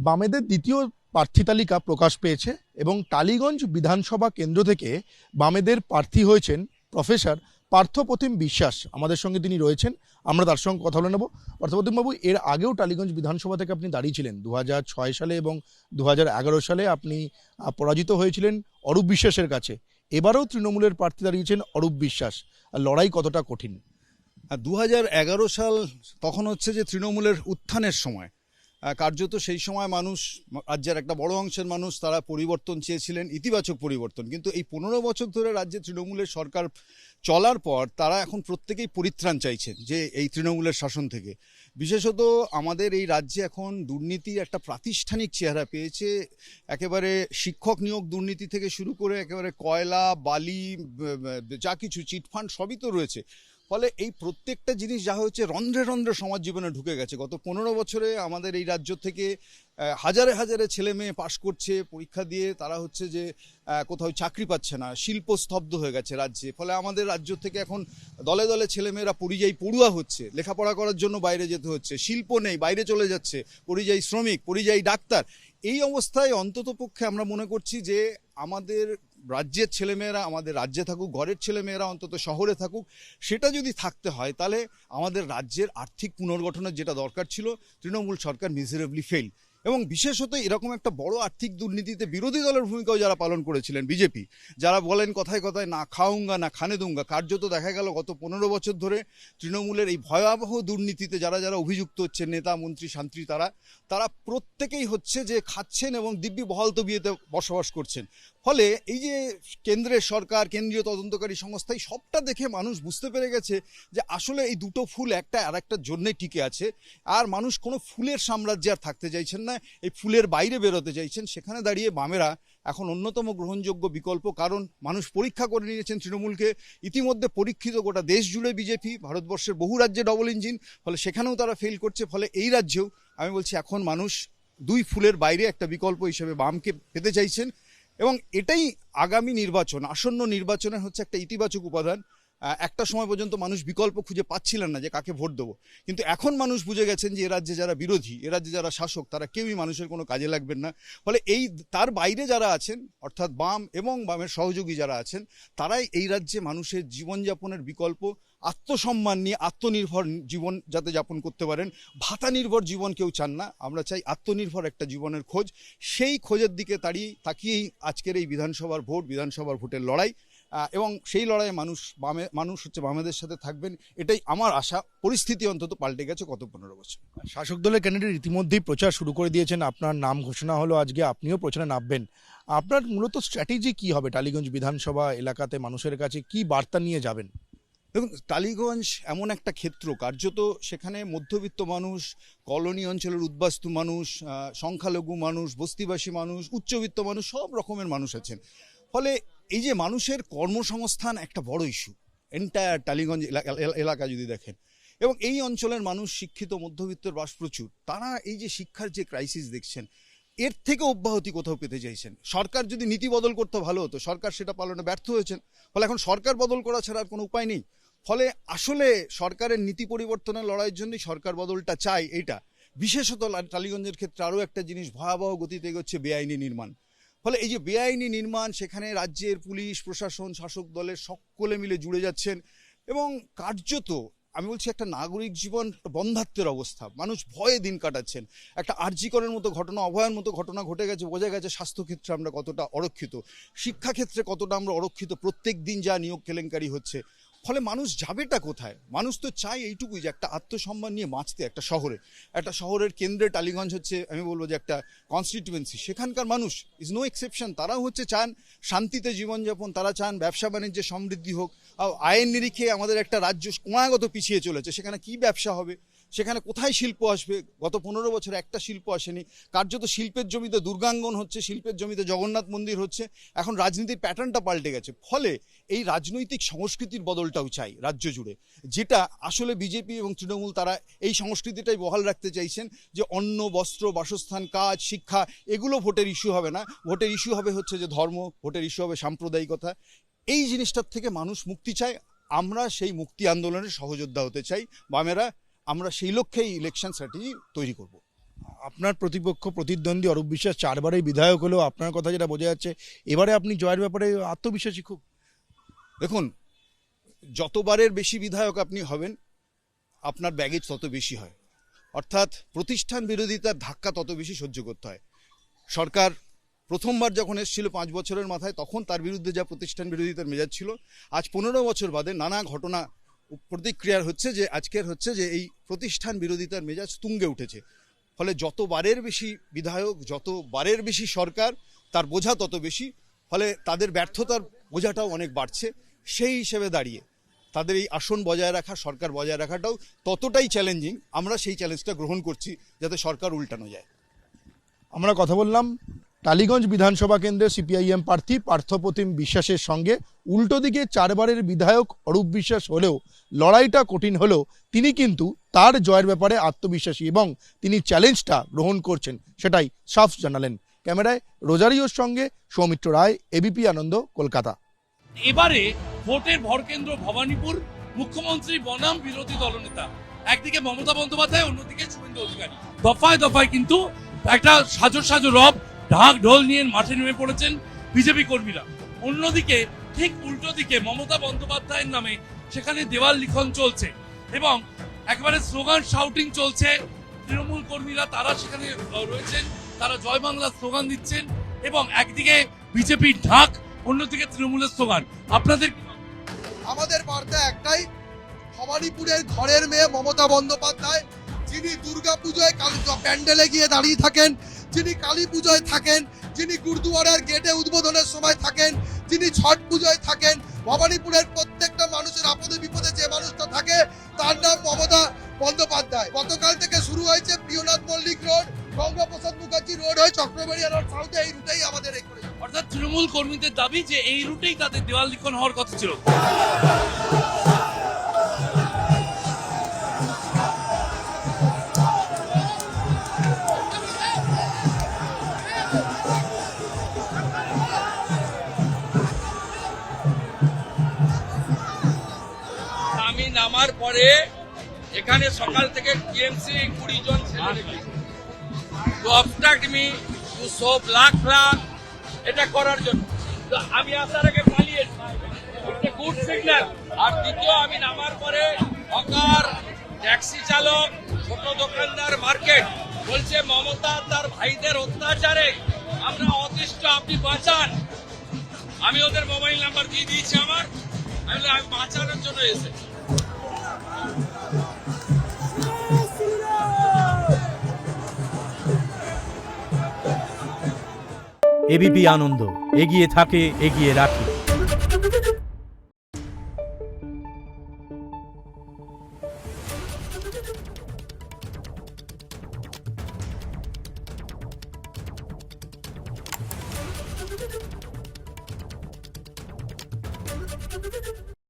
বামেদের দ্বিতীয় প্রার্থী তালিকা প্রকাশ পেয়েছে এবং টালিগঞ্জ বিধানসভা কেন্দ্র থেকে বামেদের প্রার্থী হয়েছেন প্রফেসর পার্থপ্রতিম বিশ্বাস। আমাদের সঙ্গে তিনি রয়েছেন, আমরা তার সঙ্গে কথা বলে নেব। পার্থপ্রতিম বাবু, এর আগেও টালিগঞ্জ বিধানসভা থেকে আপনি দাঁড়িয়েছিলেন 2006 সালে এবং 2011 সালে আপনি পরাজিত হয়েছিলেন অরূপ বিশ্বাসের কাছে। এবারেও তৃণমূলের প্রার্থী দাঁড়িয়েছেন অরূপ বিশ্বাস। লড়াই কতটা কঠিন? 2011 সাল তখন হচ্ছে যে তৃণমূলের উত্থানের সময়। কার্যত সেই সময় মানুষ, রাজ্যের একটা বড় অংশের মানুষ, তারা পরিবর্তন চেয়েছিলেন, ইতিবাচক পরিবর্তন। কিন্তু এই 15 বছর ধরে রাজ্যে তৃণমূলের সরকার চলার পর তারা এখন প্রত্যেকেই পরিত্রাণ চাইছেন যে এই তৃণমূলের শাসন থেকে। বিশেষত আমাদের এই রাজ্যে এখন দুর্নীতি একটা প্রাতিষ্ঠানিক চেহারা পেয়েছে। একেবারে শিক্ষক নিয়োগ দুর্নীতি থেকে শুরু করে একেবারে কয়লা, বালি, যা কিছু চিটফান্ড সবই তো রয়েছে। ফলে এই প্রত্যেকটা জিনিস যা হচ্ছে রন্ধ্রে রন্ধ্রে সমাজ জীবনে ঢুকে গেছে। গত 15 বছরে আমাদের এই রাজ্য থেকে হাজারে হাজারে ছেলে মেয়ে পাশ করছে পরীক্ষা দিয়ে, তারা হচ্ছে যে কোথাও চাকরি পাচ্ছে না, শিল্প স্তব্ধ হয়ে গেছে রাজ্যে। ফলে আমাদের রাজ্য থেকে এখন দলে দলে ছেলেমেয়েরা পরিযায়ী পড়ুয়া হচ্ছে, লেখাপড়া করার জন্য বাইরে যেতে হচ্ছে, শিল্প নেই, বাইরে চলে যাচ্ছে, পরিযায়ী শ্রমিক, পরিযায়ী ডাক্তার। এই অবস্থায় অন্ততপক্ষে আমরা মনে করছি যে আমাদের রাজ্যের ছেলেমেয়েরা আমাদের রাজ্যে থাকুক, ঘরের ছেলেমেয়েরা অন্তত শহরে থাকুক। সেটা যদি থাকতে হয় তাহলে আমাদের রাজ্যের আর্থিক পুনর্গঠনের যেটা দরকার ছিল, তৃণমূল সরকার মিজারেবলি ফেল। এবং বিশেষত এরকম একটা বড় আর্থিক দুর্নীতিতে বিরোধী দলের ভূমিকাও যারা পালন করেছিলেন, বিজেপি, যারা বলেন কথায় কথায় না খাউঙ্গা না খানে দুঙ্গা, কার্যত দেখা গেল গত 15 বছর ধরে তৃণমূলের এই ভয়াবহ দুর্নীতিতে যারা যারা অভিযুক্ত হচ্ছেন, নেতা মন্ত্রী শান্ত্রী, তারা প্রত্যেকেই হচ্ছে যে খাচ্ছেন এবং দিব্যি বহাল তবিয়েতে বসবাস করছেন। ফলে এই যে কেন্দ্রের সরকার, কেন্দ্রীয় তদন্তকারী সংস্থায় সবটা দেখে মানুষ বুঝতে পেরে গেছে যে আসলে এই দুটো ফুল একটা আর একটার জন্যই টিকে আছে। আর মানুষ কোনো ফুলের সাম্রাজ্যে আর থাকতে চাইছেন না, এই ফুলের বাইরে বেরোতে চাইছেন। সেখানে দাঁড়িয়ে বামেরা এখন অন্যতম গ্রহণযোগ্য বিকল্প, কারণ মানুষ পরীক্ষা করে নিয়েছেন তৃণমূলকে। ইতিমধ্যে পরীক্ষিত গোটা দেশ জুড়ে বিজেপি, ভারতবর্ষের বহু রাজ্যে ডবল ইঞ্জিন, ফলে সেখানেও তারা ফেল করছে। ফলে এই রাজ্যেও আমি বলছি এখন মানুষ দুই ফুলের বাইরে একটা বিকল্প হিসেবে বামকে পেতে চাইছেন। এবং এটাই আগামী নির্বাচন, আসন্ন নির্বাচনের হচ্ছে একটা ইতিবাচক উপাদান। একটা সময় পর্যন্ত মানুষ বিকল্প খুঁজে পাচ্ছিলেন না যে কাকে ভোট দেবো, কিন্তু এখন মানুষ বুঝে গেছেন যে এ রাজ্যে যারা বিরোধী, এ রাজ্যে যারা শাসক, তারা কেউই মানুষের কোনো কাজে লাগবেন না। ফলে এই তার বাইরে যারা আছেন, অর্থাৎ বাম এবং বামের সহযোগী যারা আছেন, তারাই এই রাজ্যে মানুষের জীবনযাপনের বিকল্প, আত্মসম্মান নিয়ে আত্মনির্ভর জীবন যাতে যাপন করতে পারেন। ভাতা নির্ভর জীবন কেউ চান না, আমরা চাই আত্মনির্ভর একটা জীবনের খোঁজ। সেই খোঁজের দিকে তাকিয়েই আজকের এই বিধানসভার ভোটের লড়াই। এবং সেই লড়াইয়ে মানুষ হচ্ছে বামেদের সাথে থাকবেন, এটাই আমার আশা। পরিস্থিতি অন্তত পাল্টে গেছে গত 15 বছর। শাসক দলের ক্যান্ডিডেট ইতিমধ্যেই প্রচার শুরু করে দিয়েছেন, আপনার নাম ঘোষণা হলো আজকে, আপনিও প্রচারে নামবেন। আপনার মূলত স্ট্র্যাটেজি কি হবে টালিগঞ্জ বিধানসভা এলাকাতে, মানুষের কাছে কি বার্তা নিয়ে যাবেন? দেখুন, টালিগঞ্জ এমন একটা ক্ষেত্র, কার্যত সেখানে মধ্যবিত্ত মানুষ, কলোনি অঞ্চলের উদ্বাস্তু মানুষ, সংখ্যালঘু মানুষ, বস্তিবাসী মানুষ, উচ্চবিত্ত মানুষ, সব রকমের মানুষ আছেন। ফলে এই যে মানুষের কর্মসংস্থান একটা বড় ইস্যু এন্টায়ার টালিগঞ্জ এলাকা যদি দেখেন। এবং এই অঞ্চলের মানুষ শিক্ষিত, মধ্যবিত্তের বাস প্রচুর। তারা এই যে শিক্ষার যে ক্রাইসিস দেখছেন, এর থেকে অব্যাহতি কোথাও পেতে চাইছেন। সরকার যদি নীতি বদল করতে ভালো হতো, সরকার সেটা পালনে ব্যর্থ হয়েছেন। ফলে এখন সরকার বদল করা ছাড়া আর কোনো উপায় নেই। ফলে আসলে সরকারের নীতি পরিবর্তনের লড়াইয়ের জন্যই সরকার বদলটা চাই। এইটা বিশেষত টালিগঞ্জের ক্ষেত্রে আরও একটা জিনিস ভয়াবহ গতিতে এগোচ্ছে, বেআইনি নির্মাণ। ফলে এই যে বেআইনি নির্মাণ, সেখানে রাজ্যের পুলিশ প্রশাসন, শাসক দলের সকলে মিলে জুড়ে যাচ্ছেন। এবং কার্যত আমি বলছি একটা নাগরিক জীবন বন্ধাত্বের অবস্থা, মানুষ ভয়ে দিন কাটাচ্ছেন। একটা আরজিকরের মতো ঘটনা, অভয়ের মতো ঘটনা ঘটে গেছে, বোঝা গেছে স্বাস্থ্যক্ষেত্রে আমরা কতটা অরক্ষিত, শিক্ষাক্ষেত্রে কতটা আমরা অরক্ষিত, প্রত্যেক দিন যা নিয়োগ কেলেঙ্কারি হচ্ছে। ফলে মানুষ যাবেটা কোথায়? মানুষ তো চায় এইটুকুই যে একটা আত্মসম্মান নিয়ে বাঁচতে। একটা শহরের কেন্দ্রে টালিগঞ্জ হচ্ছে, আমি বলবো যে একটা কনস্টিটিউয়েন্সি, সেখানকার মানুষ ইজ নো এক্সেপশন। তারাও হচ্ছে চান শান্তিতে জীবনযাপন, তারা চান ব্যবসা বাণিজ্যে সমৃদ্ধি হোক। আয়ের নিরিখে আমাদের একটা রাজ্য ক্রমাগত পিছিয়ে চলেছে, সেখানে কি ব্যবসা হবে, সেখানে কোথায় শিল্প আসবে? গত 15 বছরে একটা শিল্প আসেনি। কার্যত শিল্পের জমিতে দুর্গাঙ্গন হচ্ছে, শিল্পের জমিতে জগন্নাথ মন্দির হচ্ছে। এখন রাজনীতির প্যাটার্নটা পাল্টে গেছে। ফলে এই রাজনৈতিক সংস্কৃতির বদলটাও চাই রাজ্য জুড়ে, যেটা আসলে বিজেপি এবং তৃণমূল তারা এই সংস্কৃতিটাই বহাল রাখতে চাইছেন। যে অন্ন, বস্ত্র, বাসস্থান, কাজ, শিক্ষা, এগুলো ভোটের ইস্যু হবে না। ভোটের ইস্যু হবে হচ্ছে যে ধর্ম, ভোটের ইস্যু হবে সাম্প্রদায়িকতা। এই জিনিসটার থেকে মানুষ মুক্তি চায়। আমরা সেই মুক্তি আন্দোলনের সহযোদ্ধা হতে চাই বামেরা। আমরা সেই লক্ষ্যেই ইলেকশন স্ট্র্যাটেজি তৈরি করব। আপনার প্রতিপক্ষ প্রতিদ্বন্দ্বী অরূপ বিশ্বাস 4বারেই বিধায়ক হলেও আপনার কথা যেটা বোঝা যাচ্ছে এবারে আপনি জয়ের ব্যাপারে আত্মবিশ্বাসী খুব। দেখুন, যতবারের বেশি বিধায়ক আপনি হবেন আপনার ব্যাগেজ তত বেশি হয়, অর্থাৎ প্রতিষ্ঠান বিরোধিতার ধাক্কা তত বেশি সহ্য করতে হয়। সরকার প্রথমবার যখন এসেছিল 5 বছরের মাথায়, তখন তার বিরুদ্ধে যা প্রতিষ্ঠান বিরোধিতার মেজাজ ছিল, আজ 15 বছর বাদে নানা ঘটনা প্রতিক্রিয়ার হচ্ছে যে আজকের হচ্ছে যে এই প্রতিষ্ঠান বিরোধিতার মেজাজ তুঙ্গে উঠেছে। ফলে যতবারের বেশি বিধায়ক, যতবারের বেশি সরকার, তার বোঝা তত বেশি, ফলে তাদের ব্যর্থতার বোঝাটাও অনেক বাড়ছে। সেই হিসেবে দাঁড়িয়ে তাদের এই আসন বজায় রাখা, সরকার বজায় রাখাটাও ততটাই চ্যালেঞ্জিং। আমরা সেই চ্যালেঞ্জটা গ্রহণ করছি যাতে সরকার উল্টানো যায়। আমরা কথা বললাম টালিগঞ্জ বিধানসভা কেন্দ্রের সিপিআইএম প্রার্থী পার্থপ্রতিম বিশ্বাসের সঙ্গে। উল্টো দিকে 4বারের বিধায়ক অরূপ বিশ্বাস হলেও লড়াইটা কঠিন হলেও তিনি কিন্তু তার জয়ের ব্যাপারে আত্মবিশ্বাসী এবং তিনি চ্যালেঞ্জটা গ্রহণ করছেন, সেটাই সাফ জানালেন। ক্যামেরায় রোজারিওর সঙ্গে সৌমিত্র রায়, এবিপি আনন্দ, কলকাতা। এবারে ভোটের ভরকেন্দ্র ভবানীপুর। মুখ্যমন্ত্রী বনাম বিরোধী দলনেতা, একদিকে মমতা বন্দ্যোপাধ্যায়, অন্যদিকে শুভেন্দু অধিকারী। দফায় দফায় কিন্তু একটা সাজো রব ঢাক ঢোল নিয়ে মাঠে নেমে পড়েছেন বিজেপি কর্মীরা। অন্যদিকে ঠিক উল্টো দিকে মমতা বন্দ্যোপাধ্যায়ের নামে সেখানে দেওয়াল লিখন চলছে এবং একেবারে স্লোগান শাউটিং চলছে। তৃণমূল কর্মীরা তারা সেখানে রয়েছেন, তারা জয় বাংলা স্লোগান দিচ্ছেন এবং একদিকে বিজেপির ঢাক, অন্যদিকে তৃণমূলের স্লোগান। আপনাদের আমাদের বার্তা একটাই, ভবানীপুরের ঘরের মেয়ে মমতা বন্দ্যোপাধ্যায়, যিনি দুর্গাপুজোয় প্যান্ডেলে গিয়ে দাঁড়িয়ে থাকেন, যিনি কালী পুজোয় থাকেন, যিনি গুরুদুয়ারার গেটে উদ্বোধনের সময় থাকেন, যিনি ছট পুজোয় থাকেন, ভবানীপুরের প্রত্যেকটা মানুষের আপদে বিপদে যে মানুষটা থাকে তার নাম মমতা বন্দ্যোপাধ্যায়। গতকাল থেকে শুরু হয়েছে প্রিয়নাথ মল্লিক রোড, গঙ্গাপ্রসাদ মুখার্জি রোড হয়ে চক্রবাড়িয়া রোড সাউথে, এই রুটেই আমাদের এই করে। অর্থাৎ তৃণমূল কর্মীদের দাবি যে এই রুটেই তাদের দেওয়াল লিখন হওয়ার কথা ছিল। আমি নামার পরে এখানে সকাল থেকে টিএমসি 20 জন ছেলে রেখেছে to obstruct me, to show black flag, এটা করার জন্য। তো আমি আসার আগে পালিয়ে গুড সিগন্যাল। আর দ্বিতীয়, আমি নামার পরে হকার, ট্যাক্সি চালক, ছোট দোকানদার, মার্কেট বলছে মমতা তার ভাইদের অত্যাচারে আমরা অতিষ্ঠ, আপনি বাঁচান। আমি ওদের মোবাইল নাম্বার দিয়ে দিয়েছি আমার, আমি বাঁচানোর জন্য এসেছি। এবিপি আনন্দ, এগিয়ে থাকে, এগিয়ে রাখে।